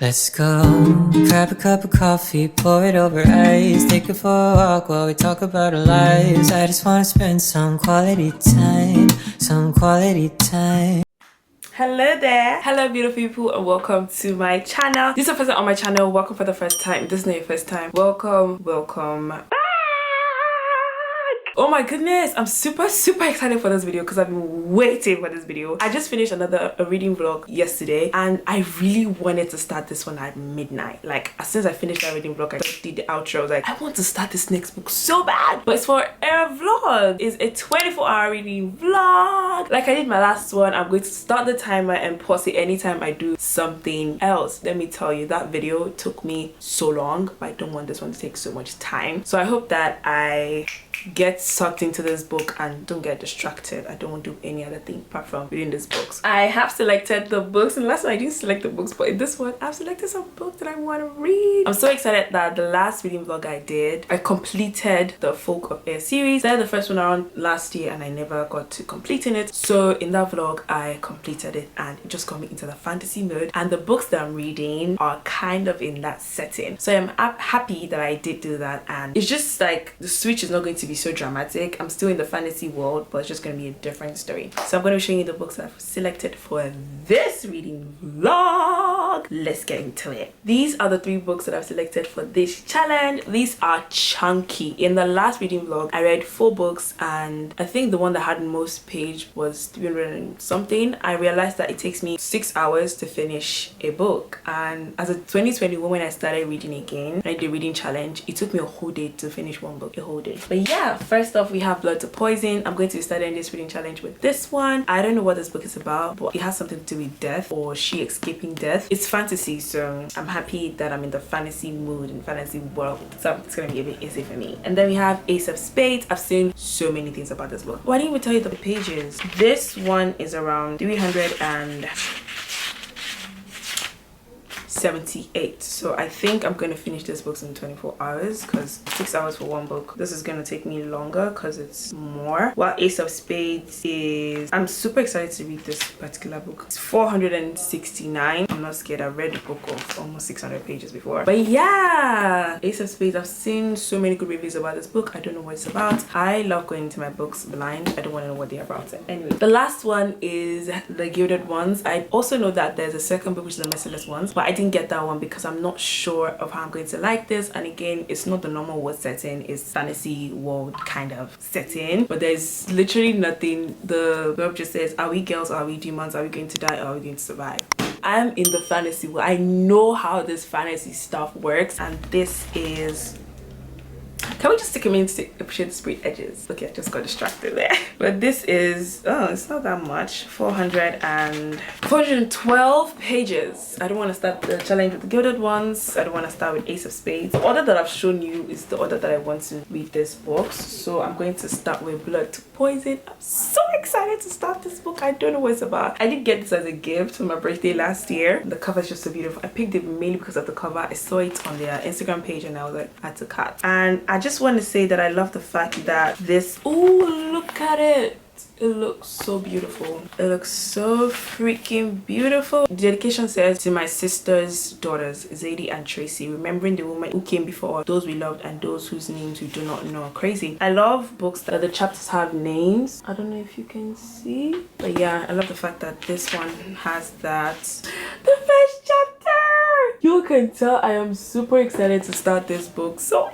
Let's go, grab a cup of coffee, pour it over ice, take it for a walk while we talk about our lives. I just wanna spend some quality time, Hello there, hello beautiful people, and welcome to my channel. This is the first time on my channel. Welcome for the first time. If this is not your first time, welcome. Oh my goodness, I'm super excited for this video because I've been waiting for this video. I just finished another reading vlog yesterday and I really wanted to start this one at midnight. Like, as soon as I finished that reading vlog, I just did the outro. I was like, I want to start this next book so bad, but it's for a vlog. It's a 24-hour reading vlog. Like I did my last one, I'm going to start the timer and pause it anytime I do something else. Let me tell you, that video took me so long, but I don't want this one to take so much time. So I hope that I get sucked into this book and don't get distracted. I don't want to do any other thing apart from reading these books. I have selected the books, and last one I didn't select the books, but in this one I've selected some books that I want to read. I'm so excited that the last reading vlog I did, I completed the Folk of Air series. I had the first one around last year and I never got to completing it, so in that vlog I completed it and it just got me into the fantasy mode, and the books that I'm reading are kind of in that setting, so I'm happy that I did do that. And it's just like the switch is not going to be so dramatic. I'm still in the fantasy world, but it's just going to be a different story. So I'm going to show you the books that I've selected for this reading vlog. Let's get into it. These are the 3 books that I've selected for this challenge. These are chunky. In the last reading vlog I read 4 books, and I think the one that had most page was 300 and something. I realized that it takes me 6 hours to finish a book, and as a 2021 when I started reading again, I did the reading challenge, it took me a whole day to finish one book, a whole day. But yeah, first off we have Blood to Poison. I'm going to be starting this reading challenge with this one. I don't know what this book is about, but it has something to do with death, or she escaping death. It's fantasy, so I'm happy that I'm in the fantasy mood and fantasy world, so it's gonna be a bit easy for me. And then we have Ace of Spades. I've seen so many things about this book. Why didn't we tell you the pages? This one is around 378, so I think I'm going to finish this book in 24 hours because 6 hours for one book. This is going to take me longer because it's more. While Ace of Spades is, I'm super excited to read this particular book. It's 469. I'm not scared. I've read a book of almost 600 pages before, but yeah, Ace of Spades, I've seen so many good reviews about this book. I don't know what it's about. I love going into my books blind. I don't want to know what they're about. Anyway, the last one is The Gilded Ones. I also know that there's a second book which is The Merciless Ones, but I didn't get that one because I'm not sure of how I'm going to like this. And again, it's not the normal world setting, it's fantasy world kind of setting, but there's literally nothing. The verb just says, are we girls, are we demons, are we going to die, or are we going to survive? I'm in the fantasy world. I know how this fantasy stuff works, and this is, can we just take a minute to appreciate the sprayed edges? Okay, I just got distracted there. But this is, oh, it's not that much. 412 pages. I don't want to start the challenge with the Gilded Ones. I don't want to start with Ace of Spades. The order that I've shown you is the order that I want to read this book. So I'm going to start with Blood to Poison. I'm so excited to start this book. I don't know what it's about. I did get this as a gift for my birthday last year. The cover is just so beautiful. I picked it mainly because of the cover. I saw it on their Instagram page and I was like, I had to cut. And I just want to say that I love the fact that this, oh, look at it. It looks so beautiful. It looks so freaking beautiful. The dedication says, to my sister's daughters, Zadie and Tracy, remembering the women who came before, those we loved and those whose names we do not know. Crazy. I love books that the chapters have names. I don't know if you can see, but yeah, I love the fact that this one has that. The first chapter! You can tell I am super excited to start this book. So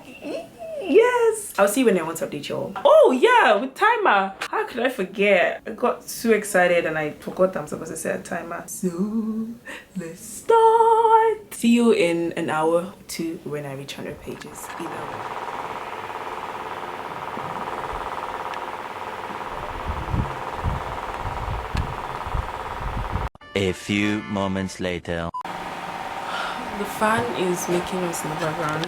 yes, I'll see you when I want to update y'all. Oh yeah, with timer, how could I forget? I got too excited and I forgot I'm supposed to set a timer. So let's start. See you in an hour or 2 when I reach 100 pages. Either way. A few moments later. The fan is making us in the background.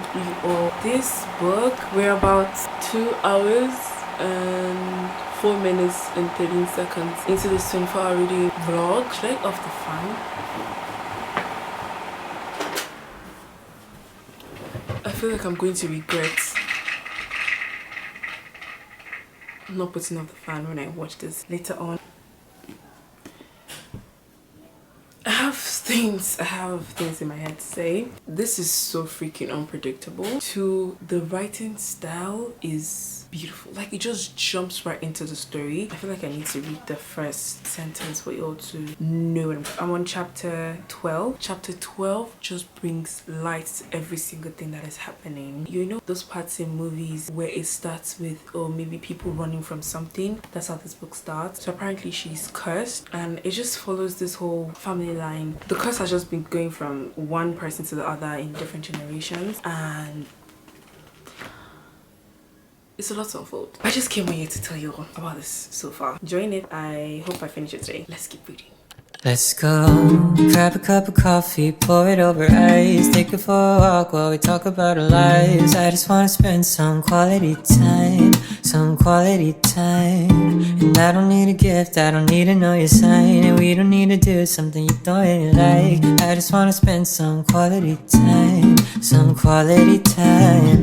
This book, we're about 2 hours and 4 minutes and 13 seconds into this 24-hour reading vlog. Should I off the fan? I feel like I'm going to regret not putting off the fan when I watch this later on. I have things points. I have things in my head to say. This is so freaking unpredictable. The writing style is beautiful. Like, it just jumps right into the story. I feel like I need to read the first sentence for you all to know. I'm on chapter 12. Chapter 12 just brings light to every single thing that is happening. You know those parts in movies where it starts with, oh, maybe people running from something? That's how this book starts. So apparently she's cursed, and it just follows this whole family line. The curse has just been going from one person to the other in different generations, and it's a lot to unfold. I just came here to tell you all about this so far. Enjoying it. I hope I finish it today. Let's keep reading. Let's go, grab a cup of coffee, pour it over ice, take it for a walk while we talk about our lives. I just wanna spend some quality time, and I don't need a gift, I don't need to know your sign, and we don't need to do something you don't really like. I just wanna spend some quality time,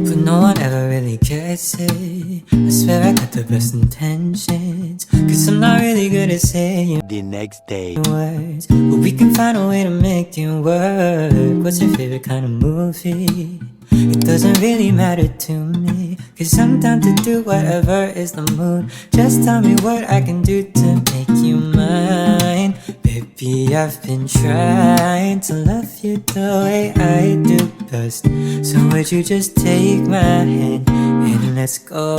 but no one ever really gets it. I swear I got the best intentions, cause I'm not really good at saying The next day. words, but we can find a way to make them work. What's your favorite kind of movie? It doesn't really matter to me, cause I'm down to do whatever is the mood. Just tell me what I can do to make you mine. Baby, I've been trying to love you the way I do best, so would you just take my hand and let's go.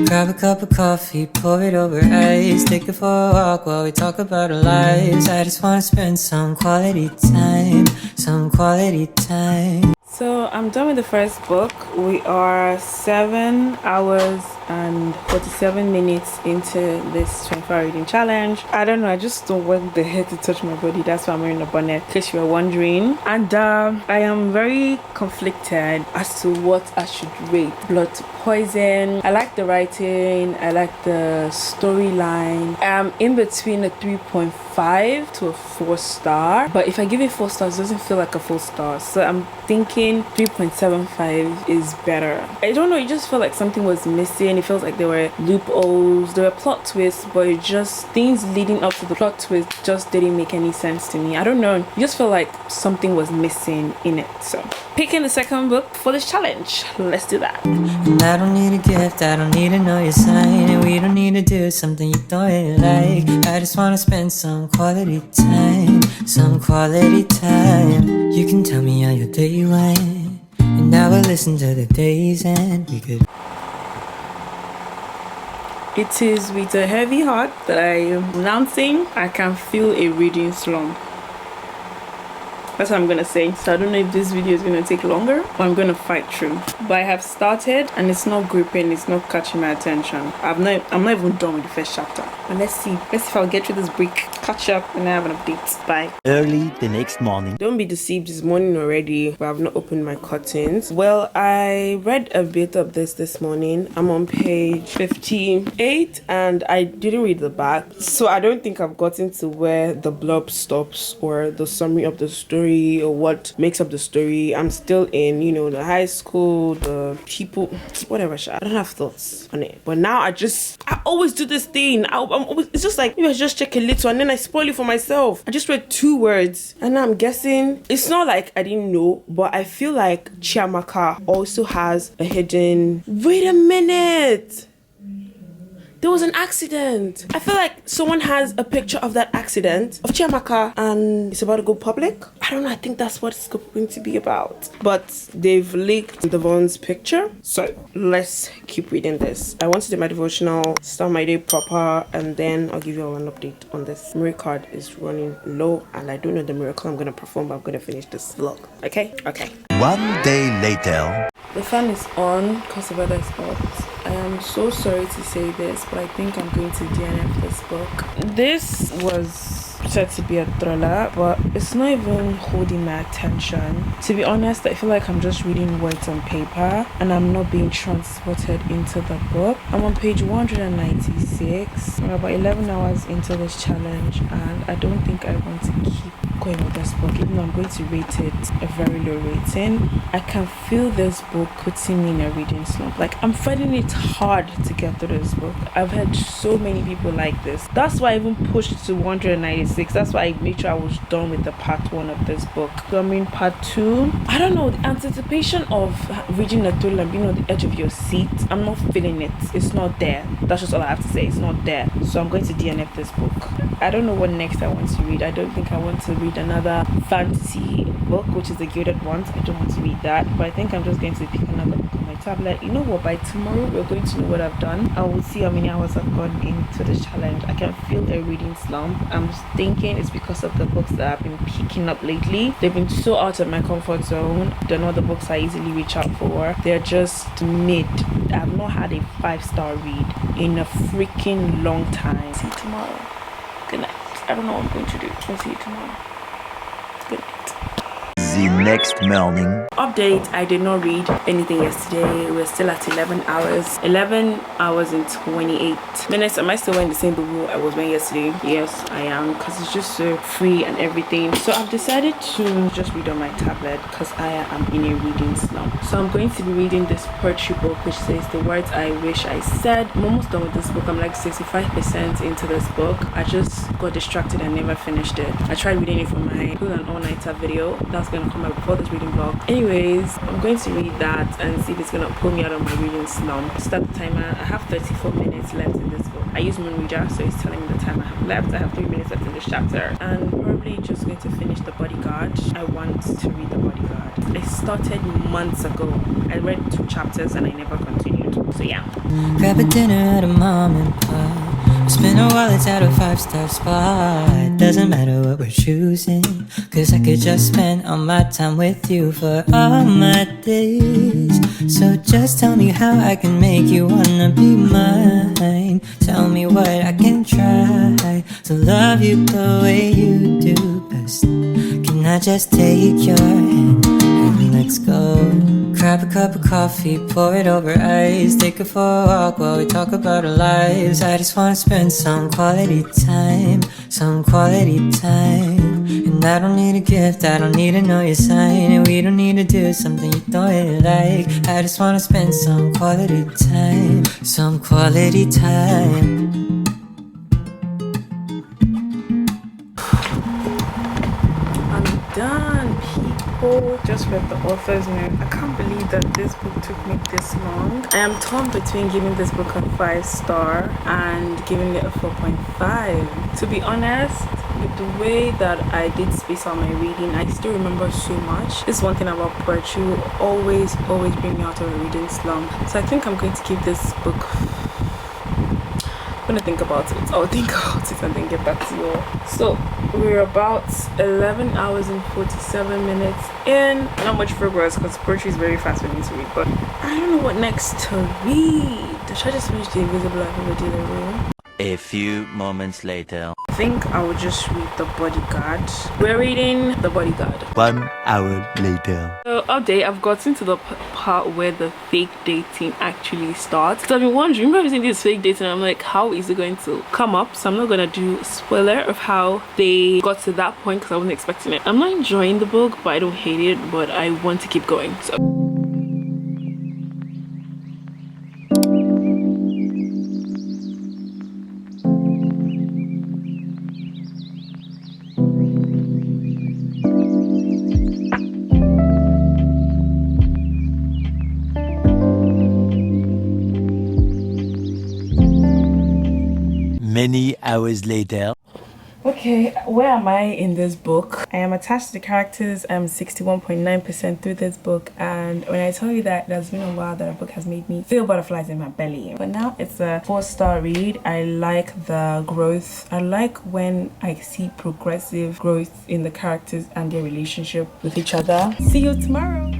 Grab a cup of coffee, pour it over ice, take it for a walk while we talk about our lives. I just wanna spend some quality time. So I'm done with the first book. We are 7 hours and 47 minutes into this 24-hour reading challenge. I don't know, I just don't want the hair to touch my body. That's why I'm wearing a bonnet, in case you were wondering. And I am very conflicted as to what I should rate Blood to Poison. I like the writing, I like the storyline. I'm in between a 3.5 to a 4-star, but if I give it 4 stars, it doesn't feel like a full star. So I'm thinking 3.75 is better. I don't know, it just felt like something was missing. It feels like there were loopholes, there were plot twists, but it just, things leading up to the plot twist just didn't make any sense to me. I don't know, it just felt like something was missing in it. So picking the second book for this challenge, let's do that. And I don't need a gift, I don't need to know your sign, and we don't need to do something you don't really like. I just wanna spend some quality time. You can tell me how your day went, and I will listen to the days end. We could. It is with a heavy heart that I am announcing I can feel a reading slump. That's what I'm gonna say. So I don't know if this video is gonna take longer, but I'm gonna fight through. But I have started and it's not gripping, it's not catching my attention. I'm not even done with the first chapter. But let's see if I'll get through this brick, catch up, and I have an update. Bye. Early the next morning. Don't be deceived, it's morning already, but I've not opened my curtains. Well, I read a bit of this morning. I'm on page 58 and I didn't read the back, so I don't think I've gotten to where the blurb stops or the summary of the story or what makes up the story. I'm still in, the high school, the people, whatever. I don't have thoughts on it. But now I always do this thing. It's just like, maybe I just check a little and then I spoil it for myself. I just read 2 words and now I'm guessing. It's not like I didn't know, but I feel like Chiamaka also has a hidden, wait a minute, there was an accident. I feel like someone has a picture of that accident of Chiamaka and it's about to go public. I don't know, I think that's what it's going to be about. But they've leaked Devon's picture. So let's keep reading this. I want to do my devotional, start my day proper, and then I'll give you all an update on this. Memory card is running low and I don't know the miracle I'm going to perform, but I'm going to finish this vlog. Okay? Okay. One day later. The fan is on because the weather is hot. I am so sorry to say this, but I think I'm going to DNF this book. This was said to be a thriller, but it's not even holding my attention. To be honest, I feel like I'm just reading words on paper and I'm not being transported into the book. I'm on page 196. I'm about 11 hours into this challenge and I don't think I want to keep going with this book, even though I'm going to rate it a very low rating. I can feel this book putting me in a reading slump. Like, I'm finding it hard to get through this book. I've heard so many people like this. That's why I even pushed to 196 6. That's why I made sure I was done with the part 1 of this book. So I'm in part 2. I don't know, the anticipation of reading a thriller and being on the edge of your seat, I'm not feeling it. It's not there. That's just all I have to say. It's not there. So I'm going to DNF this book. I don't know what next I want to read. I don't think I want to read another fantasy book, which is the Gilded Ones. I don't want to read that. But I think I'm just going to pick another book on my tablet. You know what? By tomorrow, we're going to know what I've done. I will see how many hours I've gone into this challenge. I can feel a reading slump. I'm thinking it's because of the books that I've been picking up lately. They've been so out of my comfort zone. They're not the books I easily reach out for. They're just mid. I've not had a 5-star read in a freaking long time. See you tomorrow. Good night. I don't know what I'm going to do. I'll see you tomorrow. Good night. The next morning. Update, I did not read anything yesterday. We're still at 11 hours. 11 hours and 28 minutes. Am I still wearing the same boo I was wearing yesterday? Yes, I am, because it's just so free and everything. So I've decided to just read on my tablet because I am in a reading slump. So I'm going to be reading this poetry book which says The Words I Wish I Said. I'm almost done with this book. I'm like 65% into this book. I just got distracted and never finished it. I tried reading it for my an all-nighter video that's going to come out before this reading vlog. Anyways, I'm going to read that and see if it's going to pull me out of my reading slump. Start the timer. I have 34 minutes left in this book. I use Moon Reader, so it's telling me the time I have left. I have 3 minutes left in this chapter, and probably just going to finish The Bodyguard. I want to read The Bodyguard. I started months ago. I read 2 chapters and I never continued. So yeah. Grab a dinner at a mom and pop. Spend our wallets at a 5-star spot. Doesn't matter what we're choosing, cause I could just spend all my time with you for all my days. So just tell me how I can make you wanna be mine. Tell me what I can try to love you the way you do best. Can I just take your hand and let's go? Grab a cup of coffee, pour it over ice. Take her for a walk while we talk about our lives. I just wanna spend some quality time, some quality time. And I don't need a gift, I don't need to know your sign. And we don't need to do something you don't really like. I just wanna spend some quality time, some quality time. I'm done, people. Just read the author's note. I can't believe that this book took me this long. I am torn between giving this book a 5-star and giving it a 4.5. To be honest, with the way that I did space out my reading, I still remember so much. This is one thing about poetry, will always bring me out of a reading slump. So I think I'm going to give this book, I'm gonna think about it. I'll think about it and then get back to you all. So we're about 11 hours and 47 minutes in. Not much progress because poetry is very fast for me to read, but I don't know what next to read. Should I just finish The Invisible Life of a Dealer Room? A few moments later. I think I would just read The Bodyguard. We're reading The Bodyguard. 1 hour later. So update, I've gotten to the part where the fake dating actually starts. So I've been wondering, remember seeing this fake dating, I'm like, how is it going to come up? So I'm not gonna do a spoiler of how they got to that point because I wasn't expecting it. I'm not enjoying the book, but I don't hate it, but I want to keep going. So Many hours later. okay, where am I in this book? I am attached to the characters. I'm 61.9% through this book, and when I tell you that there's been a while that a book has made me feel butterflies in my belly, but now it's a 4-star read. I like the growth. I like when I see progressive growth in the characters and their relationship with each other. See you tomorrow.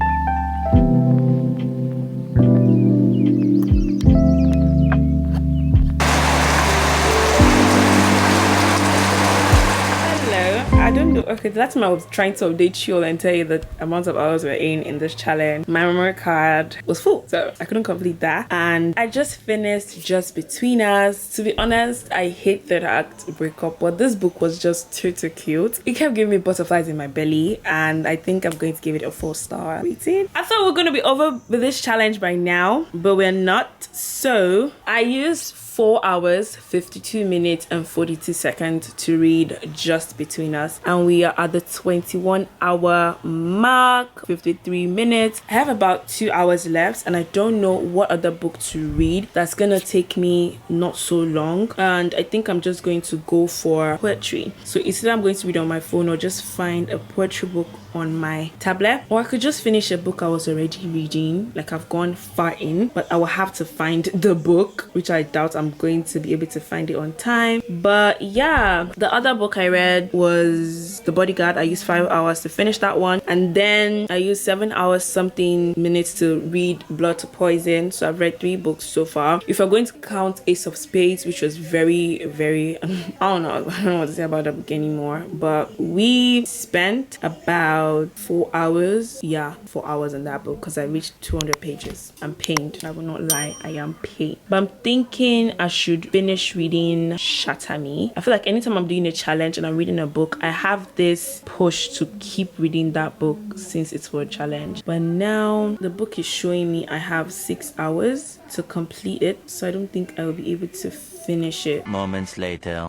I don't know. okay, the last time I was trying to update you all and tell you the amount of hours we're in this challenge, my memory card was full, so I couldn't complete that. And I just finished Just Between Us. To be honest, I hate third act breakup, but this book was just too cute. It kept giving me butterflies in my belly, and I think I'm going to give it a 4-star rating. I thought we were going to be over with this challenge by now, but we're not. So I used 4 hours, 52 minutes and 42 seconds to read Just Between Us, and we are at the 21-hour mark, 53 minutes. I have about 2 hours left, and I don't know what other book to read that's gonna take me not so long, and I think I'm just going to go for poetry. So either I'm going to read on my phone or just find a poetry book on my tablet, or I could just finish a book I was already reading, like I've gone far in, but I will have to find the book, which I doubt I'm going to be able to find it on time. But yeah, the other book I read was The Bodyguard. I used 5 hours to finish that one, and then I used 7 hours something minutes to read Blood to Poison. So I've read 3 books so far. If you're going to count Ace of Spades, which was very I don't know what to say about that book anymore, but we spent about 4 hours, 4 hours in that book, because I reached 200 pages. I'm pained, I will not lie, I am pained. But I'm thinking I should finish reading Shatter Me. I feel like anytime I'm doing a challenge and I'm reading a book, I have this push to keep reading that book since it's for a challenge. But now the book is showing me I have 6 hours to complete it, so I don't think I will be able to finish it. Moments later.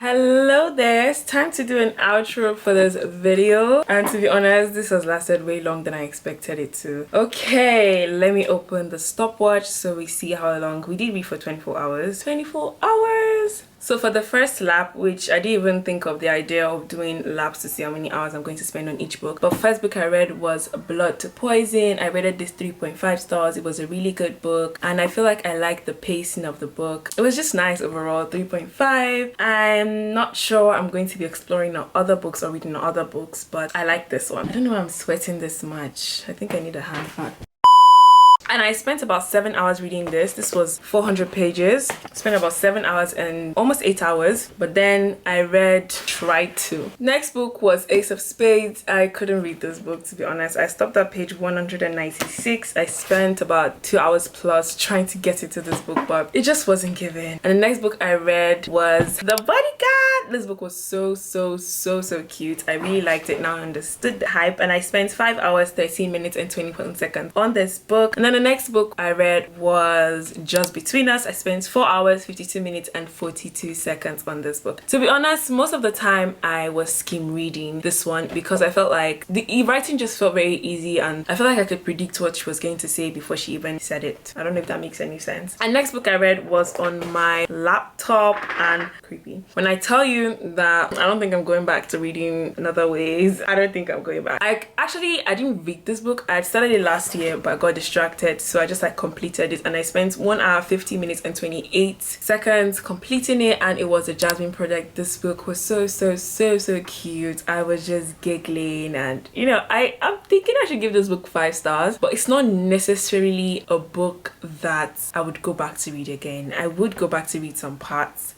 Hello there, it's time to do an outro for this video, and to be honest, this has lasted way longer than I expected it to. Okay, let me open the stopwatch so we see how long we did read for 24 hours. 24 hours! So for the first lap, which I didn't even think of the idea of doing laps to see how many hours I'm going to spend on each book, but first book I read was Blood to Poison. I rated this 3.5 stars. It was a really good book, and I feel like I liked the pacing of the book. It was just nice overall. 3.5. I'm not sure I'm going to be exploring other books or reading other books, but I like this one. I don't know why I'm sweating this much. I think I need a hand fan. And I spent about 7 hours reading this. This was 400 pages. Spent about 7 hours and almost 8 hours. But then I tried to. Next book was Ace of Spades. I couldn't read this book, to be honest. I stopped at page 196. I spent about 2 hours plus trying to get into this book, but it just wasn't given. And the next book I read was The Bodyguard. This book was so cute. I really liked it. Now I understood the hype, and I spent 5 hours 13 minutes and 21 seconds on this book. And then the next book I read was Just Between Us. I spent 4 hours 52 minutes and 42 seconds on this book. To be honest, most of the time I was skim reading this one because I felt like the writing just felt very easy, and I felt like I could predict what she was going to say before she even said it. I don't know if that makes any sense. And next book I read was on my laptop, and creepy. When I tell you that I don't think I'm going back to reading in other ways, I don't think I'm going back. I didn't read this book. I started it last year, but I got distracted, so I just completed it, and I spent 1 hour 50 minutes and 28 seconds completing it, and it was a Jasmine project. This book was so cute. I was just giggling, and you know, I'm thinking I should give this book 5 stars, but it's not necessarily a book that I would go back to read again. I would go back to read some parts,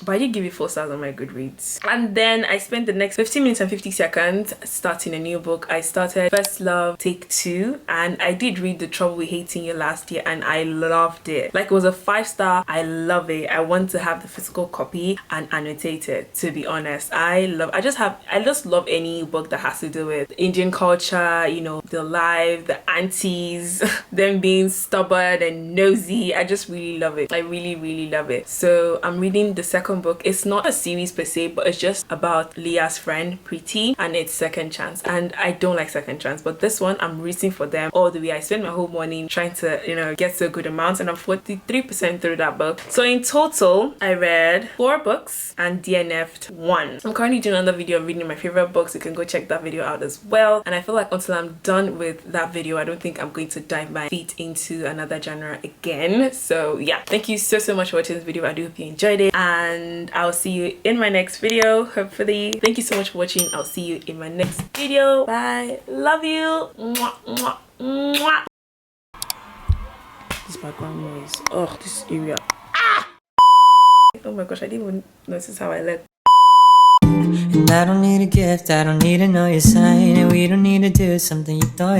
but I did give it 4 stars on my Goodreads. And then I spent the next 15 minutes and 50 seconds starting a new book. I started First Love Take 2, and I did read The Trouble with Hating You last year, and I loved it. Like, it was a 5-star. I love it. I want to have the physical copy and annotate it, to be honest. I just love any book that has to do with Indian culture, you know, the life, the aunties, them being stubborn and nosy. I just really love it. I really love it. So I'm reading the second second book. It's not a series per se, but it's just about Leah's friend Preeti, and it's Second Chance. And I don't like Second Chance, but this one I'm rooting for them all the way. I spent my whole morning trying to, you know, get to a good amount, and I'm 43% through that book. So in total, I read 4 books and DNF'd 1. I'm currently doing another video of reading my favorite books. You can go check that video out as well. And I feel like until I'm done with that video, I don't think I'm going to dive my feet into another genre again. So yeah, thank you so much for watching this video. I do hope you enjoyed it, and I'll see you in my next video, hopefully. Thank you so much for watching. I'll see you in my next video. Bye. Love you. Mwah, mwah, mwah. This background noise. Oh, this area. Ah! Oh my gosh, I didn't even notice how I let. And I don't need a gift, I don't need to know your sign, and we don't need to do something you don't